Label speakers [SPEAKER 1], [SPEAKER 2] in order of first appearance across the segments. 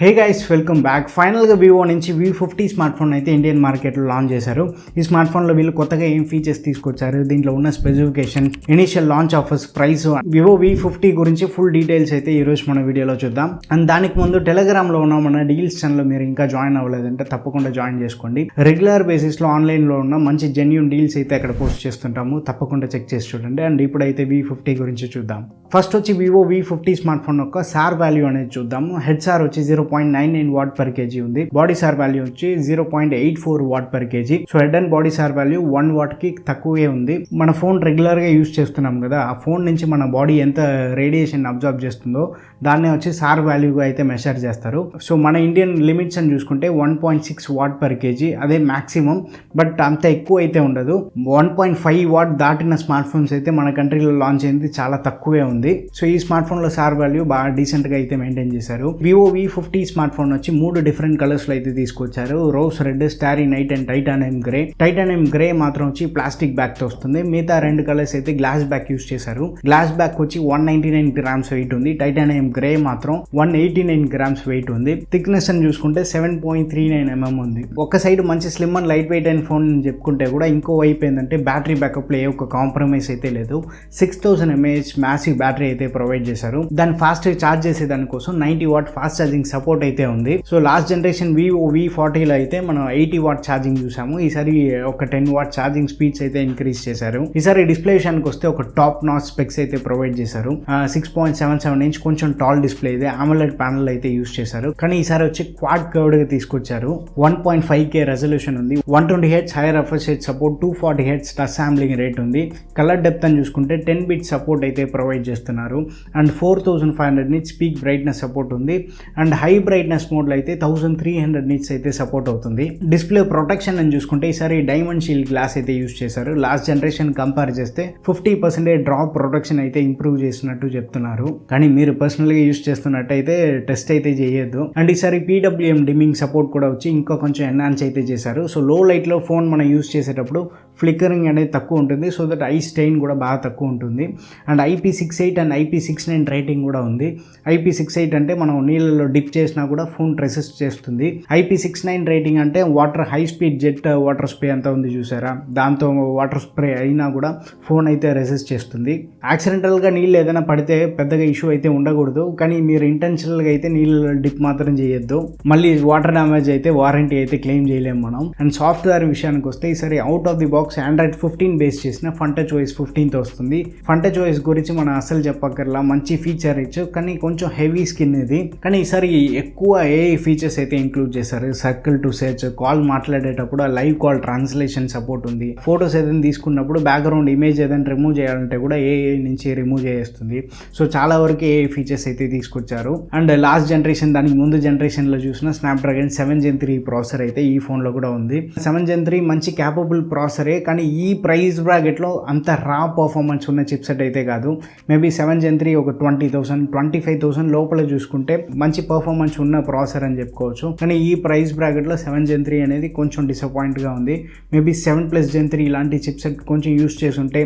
[SPEAKER 1] Hey guys, welcome back. ఫైనల్గా Vivo నుంచి V50 smart phone అయితే ఇండియన్ మార్కెట్లో లాంచ్ చేశారు. ఈ స్మార్ట్ ఫోన్లో వీళ్ళు కొత్తగా ఏం ఫీచర్స్ తీసుకొచ్చారు, దీంట్లో ఉన్న specification, initial launch offers, price, Vivo V50 గురించి ఫుల్ డీటెయిల్స్ అయితే ఈరోజు మన వీడియోలో చూద్దాం. అండ్ దానికి ముందు టెలిగ్రామ్లో ఉన్న మన డీల్స్ ఛానల్ మీరు ఇంకా జాయిన్ అవ్వలేదంటే తప్పకుండా జాయిన్ చేసుకోండి. రెగ్యులర్ బేసిస్లో ఆన్లైన్లో ఉన్న మంచి జెన్యూన్ డీల్స్ అయితే అక్కడ పోస్ట్ చేస్తుంటాము, తప్పకుండా చెక్ చేసి చూడండి. అండ్ ఇప్పుడైతే V50 గురించి చూద్దాం. ఫస్ట్ వచ్చి వివో V50 స్మార్ట్ ఫోన్ యొక్క సార్ వాల్యూ అనేది చూద్దాము. హెడ్ సార్ వచ్చి 0.99 వాట్ పర్ కేజీ ఉంది. బాడీ సార్ వాల్యూ వచ్చి 0.84 what per KG. So head and body sir value 1 what కి తక్కువే ఉంది. మన ఫోన్ రెగ్యులర్ గా యూజ్ చేస్తున్నాం కదా, ఆ ఫోన్ నుంచి మన బాడీ ఎంత రేడియేషన్ అబ్జర్వ్ చేస్తుందో దాన్నే వచ్చి సార్ వాల్యూగా అయితే మెషర్ చేస్తారు. సో మన ఇండియన్ లిమిట్స్ అని చూసుకుంటే 1.6 వాట్ పర్ కేజీ, అదే మాక్సిమం. బట్ అంత ఎక్కువ అయితే ఉండదు. 1.5 వాట్ దాటిన స్మార్ట్ ఫోన్స్ అయితే మన కంట్రీలో లాంచ్ అయింది చాలా తక్కువే ఉంది. సో ఈ స్మార్ట్ ఫోన్ లో సార్ వాల్యూ బాగా డీసెంట్ గా అయితే మెయింటైన్ చేశారు. వివో V50 స్మార్ట్ ఫోన్ వచ్చి 3 డిఫరెంట్ కలర్స్ లో అయితే తీసుకొచ్చారు. Rose red, starry night and titanium grey. Titanium grey మాత్రం వచ్చి ప్లాస్టిక్ బ్యాక్ తో వస్తుంది. మిగతా 2 కలర్స్ అయితే గ్లాస్ బ్యాక్ యూస్ చేశారు. గ్లాస్ బ్యాక్ వచ్చి 199 గ్రామ్స్ వెయిట్ ఉంది. టైటానియం గ్రే మాత్రం 189 గ్రామ్స్ వెయిట్ ఉంది. థిక్నెస్ అని చూసుకుంటే 7.39 mm ఉంది. ఒక సైడ్ మంచి స్లిమ్ అండ్ లైట్ వెయిట్ అయిన ఫోన్ చెప్పుకుంటే కూడా ఇంకో వైపు ఏంటంటే బ్యాటరీ బ్యాకప్ లో ఏ ఒక్క కాంప్రమైజ్ అయితే లేదు. 6000 mAh మ్యాసివ్ బ్యాటరీ అయితే ప్రొవైడ్ చేశారు. దాన్ని ఫాస్ట్ ఛార్జ్ చేసే దానికోసం 90 వాట్ ఫాస్ట్ ఛార్జింగ్ సపోర్ట్ అయితే ఉంది. సో లాస్ట్ జనరేషన్ వివో V40లో అయితే మనం 80 వాట్ ఛార్జింగ్ చూసాము. ఈసారి ఒక 10 వాట్ ఛార్జింగ్ స్పీడ్స్ అయితే ఇంక్రీజ్ చేశారు. ఈసారి డిస్ప్లే విషయానికి వస్తే ఒక టాప్ నాచ్ స్పెక్స్ అయితే ప్రొవైడ్ చేశారు. 6.77 ఇంచ్ కొంచెం టాల్ డిస్ప్లే ಇದೆ. AMOLED ప్యానల్ అయితే యూస్ చేశారు. కానీ ఈసారి వచ్చి క్వాడ్ కర్వ్డ్ గా తీసుకొచ్చారు. 1.5K రెజల్యూషన్ ఉంది. 120Hz hire refresh rate support, 240Hz touch sampling rate ఉంది. కలర్ డెప్త్ అని చూసుకుంటే 10 బిట్ సపోర్ట్ అయితే ప్రొవైడ్ చేస్తున్నారు. And 4500 nits peak brightness support ఉంది. అండ్ హై బ్రైట్నెస్ మోడ్లో అయితే 1300 నిట్స్ అయితే సపోర్ట్ అవుతుంది. డిస్ప్లే ప్రొటెక్షన్ అని చూసుకుంటే ఈసారి డైమండ్ షీల్డ్ గ్లాస్ అయితే యూస్ చేశారు. లాస్ట్ జనరేషన్ కంపేర్ చేస్తే 50% డ్రాప్ ప్రొటెక్షన్ అయితే ఇంప్రూవ్ చేసినట్టు చెప్తున్నారు. కానీ మీరు పర్సనల్గా యూస్ చేస్తున్నట్టయితే టెస్ట్ అయితే చేయొద్దు. అండ్ ఈసారి PWM డిమ్మింగ్ సపోర్ట్ కూడా వచ్చి ఇంకా కొంచెం ఎన్హాన్స్ అయితే చేశారు. సో లో లైట్లో ఫోన్ మనం యూస్ చేసేటప్పుడు ఫ్లిక్కరింగ్ అనేది తక్కువ ఉంటుంది. సో దట్ ఐ స్టెయిన్ కూడా బాగా తక్కువ ఉంటుంది. And IP68 and IP69 rating కూడా ఉంది. IP68 అంటే మనం నీళ్ళలో డిప్ చేసినా కూడా ఫోన్ రెసిస్ట్ చేస్తుంది. IP69 రేటింగ్ అంటే water high speed jet water spray అంతా ఉంది చూసారా, దాంతో వాటర్ స్ప్రే అయినా కూడా ఫోన్ అయితే రెసిస్ట్ చేస్తుంది. యాక్సిడెంటల్గా నీళ్ళు ఏదైనా పడితే పెద్దగా ఇష్యూ అయితే ఉండకూడదు. కానీ మీరు ఇంటెన్షనల్గా అయితే నీళ్ళలో డిప్ మాత్రం చేయొద్దు. మళ్ళీ వాటర్ డ్యామేజ్ అయితే వారంటీ అయితే క్లెయిమ్ చేయలేము మనం. అండ్ సాఫ్ట్వేర్ విషయానికి వస్తే ఈసారి out of the box Android 15 base చేసిన FunTouchOS 15 తో వస్తుంది. FunTouchOS గురించి మనం అసలు చెప్పక్కర్లా, మంచి ఫీచర్ ఇచ్చు, కానీ కొంచెం హెవీ స్కిన్ ఇది. కానీ ఈసారి ఎక్కువ AI ఫీచర్స్ అయితే ఇంక్లూడ్ చేశారు. సర్కిల్ టు సెర్చ్, కాల్ మాట్లాడేటప్పుడు లైవ్ కాల్ ట్రాన్స్లేషన్ సపోర్ట్ ఉంది. ఫొటోస్ ఏదైనా తీసుకున్నప్పుడు బ్యాక్గ్రౌండ్ ఇమేజ్ ఏదైనా రిమూవ్ చేయాలంటే కూడా AI నుంచి రిమూవ్ చేస్తుంది. సో చాలా వరకు AI ఫీచర్స్ అయితే తీసుకొచ్చారు. అండ్ లాస్ట్ జనరేషన్ దానికి ముందు జనరేషన్ లో చూసిన Snapdragon 7 Gen 3 ప్రాసెసర్ అయితే ఈ ఫోన్ లో కూడా ఉంది. 7 Gen 3 మంచి క్యాపబుల్ ప్రాసెసరే, కానీ ఈ ప్రైస్ బ్రాకెట్ లో అంత రా పర్ఫార్మెన్స్ ఉన్న చిప్సెట్ అయితే కాదు. మేబీ 7 Gen 3 ఒక 20,000 25,000 లోపల చూసుకుంటే మంచి పర్ఫార్మెన్స్ ఉన్న ప్రాసెసర్ అని చెప్పుకోవచ్చు. కానీ ఈ ప్రైస్ బ్రాకెట్ లో 7 Gen 3 అనేది కొంచెం డిసప్పాయింట్ గా ఉంది. మేబీ 7+ Gen 3 ఇలాంటి చిప్సెట్ కొంచెం యూస్ చేసుంటే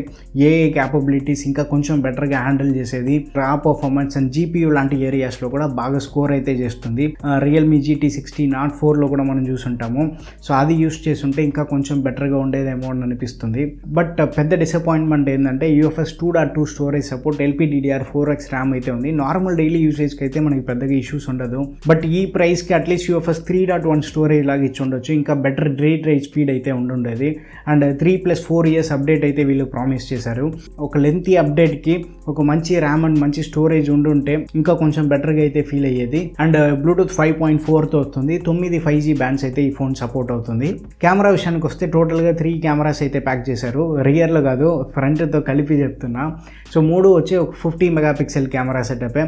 [SPEAKER 1] AI క్యాపబిలిటీస్ ఇంకా కొంచెం బెటర్ గా హ్యాండిల్ చేసేది. రా పర్ఫార్మెన్స్ అండ్ GPU లాంటి ఏరియాస్ లో కూడా బాగా స్కోర్ అయితే చేస్తుంది. Realme GT60 Note 4 లో కూడా మనం చూసుంటాము. సో అది యూస్ చేస్తుంటే ఇంకా కొంచెం బెటర్ గా ఉండేదేమో అని అనిపిస్తుంది. బట్ పెద్ద డిసప్పాయింట్మెంట్ ఏంటంటే UFS 2.2 storage support, LPDDR4X RAM అయితే ఉంది. నార్మల్ డైలీ యూసేజ్కి అయితే మనకి పెద్దగా ఇష్యూస్ ఉండదు. బట్ ఈ ప్రైస్కి అట్లీస్ట్ UFS 3.1 స్టోరేజ్ లాగా ఇచ్చి ఉండొచ్చు, ఇంకా బెటర్ రీడ్ రైట్ స్పీడ్ అయితే ఉండుండేది. అండ్ 3+4 years అప్డేట్ అయితే వీళ్ళు ప్రామిస్ చేశారు. ఒక లెంతీ అప్డేట్కి ఒక మంచి ర్యామ్ అండ్ మంచి స్టోరేజ్ ఉండుంటే ఇంకా కొంచెం బెటర్గా అయితే ఫీల్ అయ్యేది. అండ్ బ్లూటూత్ 5.4తో వస్తుంది. 9 5G బ్యాండ్స్ అయితే ఈ ఫోన్ సపోర్ట్ అవుతుంది. కెమెరా విషయానికి వస్తే టోటల్గా 3 కెమెరాస్ అయితే ప్యాక్ చేశారు. రియర్లో కాదు, ఫ్రంట్తో కలిపి చెప్తున్నా. సో 3 వచ్చి ఒక 50 మెగాపిక్సెల్ కెమెరా సెటప్.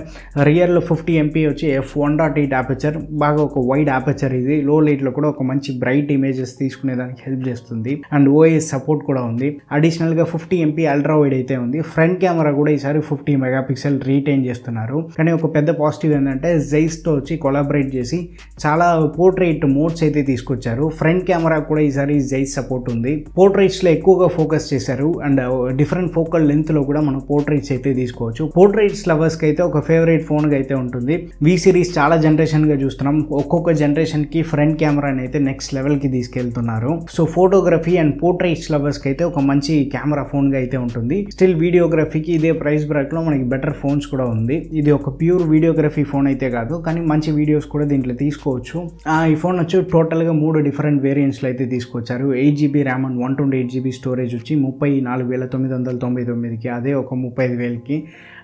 [SPEAKER 1] రియర్లో 50 MP వచ్చి f1.8 ఆపర్చర్, బాగా ఒక వైడ్ ఆపర్చర్ ఇది. లో లైట్లో కూడా ఒక మంచి బ్రైట్ ఇమేజెస్ తీసుకునేదానికి హెల్ప్ చేస్తుంది. అండ్ OIS సపోర్ట్ కూడా ఉంది. అడిషనల్గా 50 MP అల్ట్రా వైడ్ అయితే ఉంది. ఫ్రంట్ కెమెరా కూడా ఈసారి 50 మెగాపిక్సెల్ రీటైన్ చేస్తున్నారు. కానీ ఒక పెద్ద పాజిటివ్ ఏంటంటే జైస్తో వచ్చి కొలాబరేట్ చేసి చాలా పోర్ట్రేట్ మోడ్స్ అయితే తీసుకొచ్చారు. ఫ్రంట్ కెమెరా కూడా ఈసారి జైస్ సపోర్ట్ ఉంది. పోర్ట్రైట్స్లో ఎక్కువగా ఫోకస్ చేశారు అండ్ డిఫరెంట్ ఫోకల్ లెంత్లో కూడా మనం పోర్ట్రైట్స్ అయితే తీసుకోవచ్చు. పోర్ట్రైట్స్ లవర్స్కి అయితే ఒక ఫేవరెట్ ఫోన్గా అయితే ఉంటుంది. వి సిరీస్ చాలా జనరేషన్గా చూస్తున్నాం. ఒక్కొక్క జనరేషన్కి ఫ్రంట్ కెమెరాని అయితే నెక్స్ట్ లెవెల్కి తీసుకెళ్తున్నారు. సో ఫోటోగ్రఫీ అండ్ పోర్ట్రైట్స్ లవర్స్కి అయితే ఒక మంచి కెమెరా ఫోన్గా అయితే ఉంటుంది. స్టిల్ వీడియోగ్రఫీకి ఇదే ప్రైస్ బ్రాకెట్లో మనకి బెటర్ ఫోన్స్ కూడా ఉంది. ఇది ఒక ప్యూర్ వీడియోగ్రఫీ ఫోన్ అయితే కాదు, కానీ మంచి వీడియోస్ కూడా దీంట్లో తీసుకోవచ్చు. ఈ ఫోన్ వచ్చి టోటల్గా 3 డిఫరెంట్ వేరియంట్స్లో అయితే తీసుకొచ్చారు. 8GB RAM and 128GB storage వచ్చి 34,999కి, అదే ఒక 35,000కి.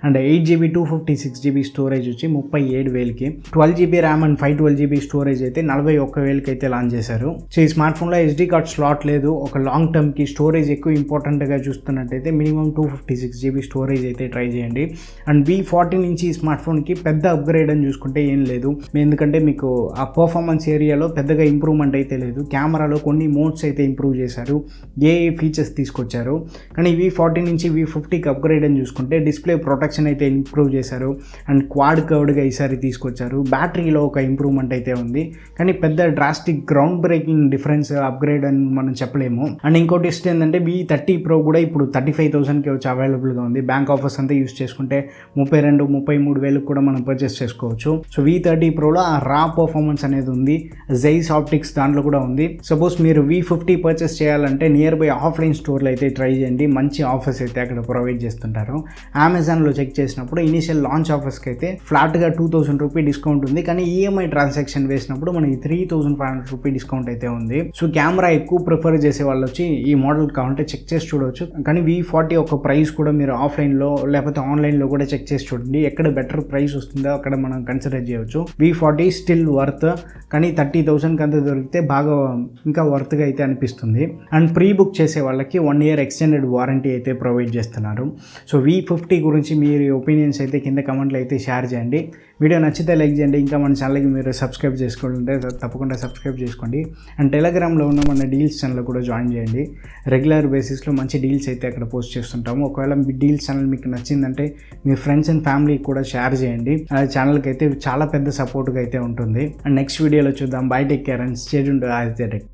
[SPEAKER 1] అండ్ 8GB 256GB స్టోరేజ్ వచ్చి 37,000కి. 12GB RAM and 512GB storage అయితే 41,000కి అయితే లాంచ్ చేశారు. సో ఈ స్మార్ట్ ఫోన్లో SD కార్డ్ స్లాట్ లేదు. ఒక లాంగ్ టర్మ్కి స్టోరేజ్ ఎక్కువ ఇంపార్టెంట్గా చూస్తున్నట్టయితే మినిమం 256GB స్టోరేజ్ అయితే ట్రై చేయండి. అండ్ V40 నుంచి ఈ స్మార్ట్ ఫోన్కి పెద్ద అప్గ్రేడ్ అని చూసుకుంటే ఏం లేదు, ఎందుకంటే మీకు ఆ పర్ఫార్మెన్స్ ఏరియాలో పెద్దగా ఇంప్రూవ్మెంట్ అయితే లేదు. కెమెరాలో కొన్ని మోడ్స్ అయితే ఇంప్రూవ్ చేశారు, ఏ ఫీచర్స్ తీసుకొచ్చారు. కానీ V40 నుంచి V50కి అప్గ్రేడ్ అని చూసుకుంటే డిస్ప్లే ప్రొటెక్షన్ అయితే ఇంప్రూవ్ చేశారు అండ్ క్వాడ్ కర్వ్డ్గా ఈసారి తీసుకొచ్చారు. బ్యాటరీలో ఒక ఇంప్రూవ్మెంట్ అయితే ఉంది, కానీ పెద్ద drastic ground breaking difference upgrade అని మనం చెప్పలేము. అండ్ ఇంకోటి ఏంటంటే V30 Pro కూడా ఇప్పుడు 35,000కి వచ్చి అవైలబుల్గా ఉంది. బ్యాంక్ ఆఫర్స్ అంతా యూస్ చేసుకుంటే 32,000-33,000 కూడా మనం పర్చేస్ చేసుకోవచ్చు. సో V30 Proలో ఆ రా పర్ఫార్మెన్స్ అనేది ఉంది. జైస్ ఆప్టిక్స్ దాంట్లో కూడా ఉంది. సపోజ్ మీరు V50 పర్చేస్ చేయాలంటే నియర్ బై ఆఫ్లైన్ స్టోర్లో అయితే ట్రై చేయండి, మంచి ఆఫర్స్ అయితే అక్కడ ప్రొవైడ్ చేస్తుంటారు. అమెజాన్లో చెక్ చేసినప్పుడు ఇనిషియల్ లాంచ్ ఆఫర్స్కి అయితే ఫ్లాట్గా 2,000 రూపీ డిస్కౌంట్ ఉంది, కానీ ఈఎంఐ ట్రాన్సాక్షన్ వేసినప్పుడు మనకి 3,500 రూపీ డిస్కౌంట్ అయితే ఉంది. సో కెమెరా ఎక్కువ ప్రిఫర్ చేసే వాళ్ళు వచ్చి ఈ మోడల్ కావాలంటే చెక్ చేసి చూడవచ్చు. కానీ V40 ఒక ప్రైస్ కూడా మీరు ఆఫ్లైన్లో లేకపోతే ఆన్లైన్లో కూడా చెక్ చేసి చూడండి, ఎక్కడ బెటర్ ప్రైస్ వస్తుందో అక్కడ మనం కన్సిడర్ చేయవచ్చు. V40 స్టిల్ వర్త్, కానీ 30,000కి అంతా దొరికితే బాగా ఇంకా వర్త్గా అయితే అనిపిస్తుంది. అండ్ ప్రీ బుక్ చేసే వాళ్ళకి 1 year ఎక్స్టెండెడ్ వారంటీ అయితే ప్రొవైడ్ చేస్తున్నారు. సో V50 గురించి మీరు ఒపీనియన్స్ అయితే కింద కమెంట్లో అయితే షేర్ చేయండి. వీడియో నచ్చితే లైక్ చేయండి. ఇంకా మన ఛానల్కి మీరు సబ్స్క్రైబ్ చేసుకుంటే తప్పకుండా సబ్స్క్రైబ్ చేసుకోండి. అండ్ టెలిగ్రామ్లో ఉన్న మన డీల్స్ ఛానల్ కూడా జాయిన్ చేయండి. రెగ్యులర్ బేసిస్లో మంచి డీల్స్ అయితే అక్కడ పోస్ట్ చేస్తుంటాము. ఒకవేళ మీ డీల్స్ ఛానల్ మీకు నచ్చిందంటే మీ ఫ్రెండ్స్ అండ్ ఫ్యామిలీకి కూడా షేర్ చేయండి. ఆ ఛానల్కి అయితే చాలా పెద్ద సపోర్ట్గా అయితే ఉంటుంది. అండ్ నెక్స్ట్ వీడియోలో చూద్దాం. By, take care and stay tuned to Aditya tech.